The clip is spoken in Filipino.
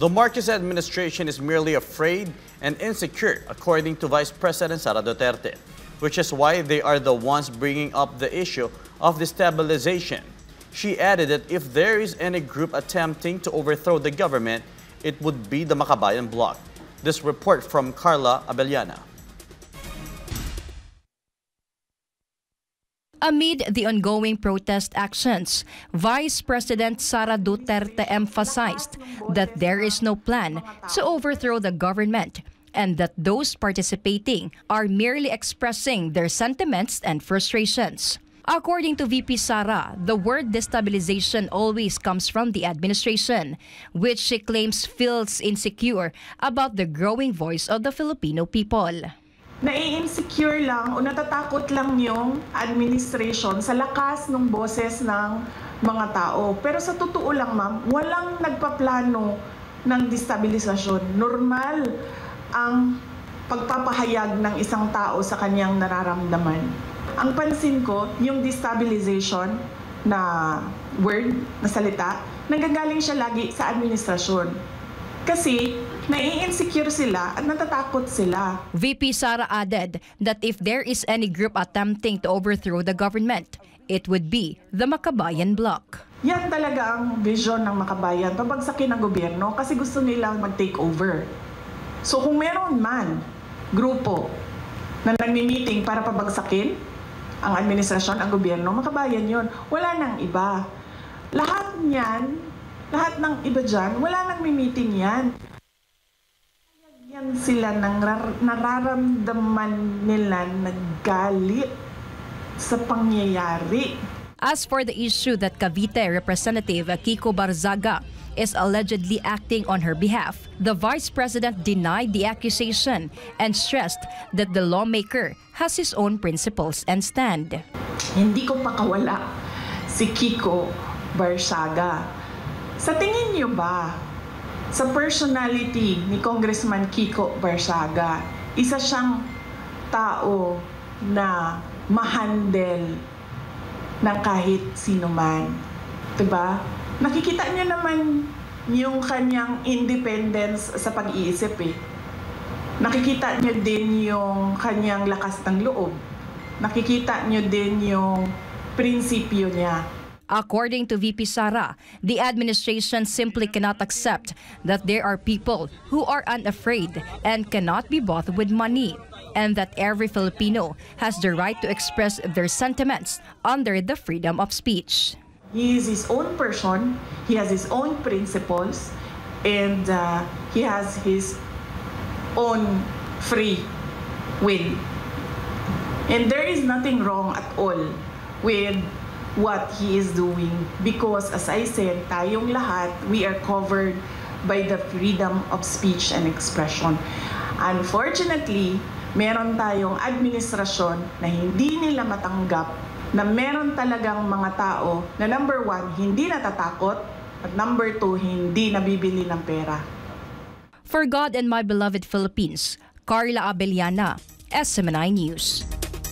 The Marcos administration is merely afraid and insecure, according to Vice President Sara Duterte, which is why they are the ones bringing up the issue of destabilization. She added that if there is any group attempting to overthrow the government, it would be the Makabayan Bloc. This report from Carla Abellana. Amid the ongoing protest actions, Vice President Sara Duterte emphasized that there is no plan to overthrow the government and that those participating are merely expressing their sentiments and frustrations. According to VP Sara, the word destabilization always comes from the administration, which she claims feels insecure about the growing voice of the Filipino people. Nai-insecure lang o natatakot lang yung administration sa lakas ng boses ng mga tao. Pero sa totoo lang, ma'am, walang nagpaplano ng destabilisasyon. Normal ang pagpapahayag ng isang tao sa kanyang nararamdaman. Ang pansin ko, yung destabilization na word, na salita, nanggagaling siya lagi sa administrasyon. Kasi nai-insecure sila at natatakot sila. VP Sara added that if there is any group attempting to overthrow the government, it would be the Makabayan Bloc. Yan talaga ang vision ng Makabayan, pabagsakin ng gobyerno kasi gusto nilang mag-take over. So kung meron man grupo na nagmi-meeting para pabagsakin ang administrasyon, ang gobyerno, Makabayan yon. Wala nang iba. Lahat niyan, lahat ng iba dyan, wala nang meeting yan. Yan sila nang nararamdaman nila naggalit sa pangyayari. As for the issue that Cavite Representative Kiko Barzaga is allegedly acting on her behalf, the Vice President denied the accusation and stressed that the lawmaker has his own principles and stand. Hindi ko pakawala si Kiko Barzaga. Sa tingin niyo ba, sa personality ni Congressman Kiko Barzaga, isa siyang tao na ma-handle ng kahit sino man? Diba? Nakikita niyo naman yung kanyang independence sa pag-iisip eh. Nakikita niyo din yung kanyang lakas ng loob. Nakikita niyo din yung prinsipyo niya. According to VP Sara, the administration simply cannot accept that there are people who are unafraid and cannot be bought with money, and that every Filipino has the right to express their sentiments under the freedom of speech. He is his own person, he has his own principles, and he has his own free will. And there is nothing wrong at all with what he is doing because, as I said, tayong lahat, we are covered by the freedom of speech and expression. Unfortunately, meron tayong administrasyon na hindi nila matanggap na meron talagang mga tao na number 1, hindi natatakot at number 2, hindi nabibili ng pera. For God and my beloved Philippines, Carla Abellana, SMNI News.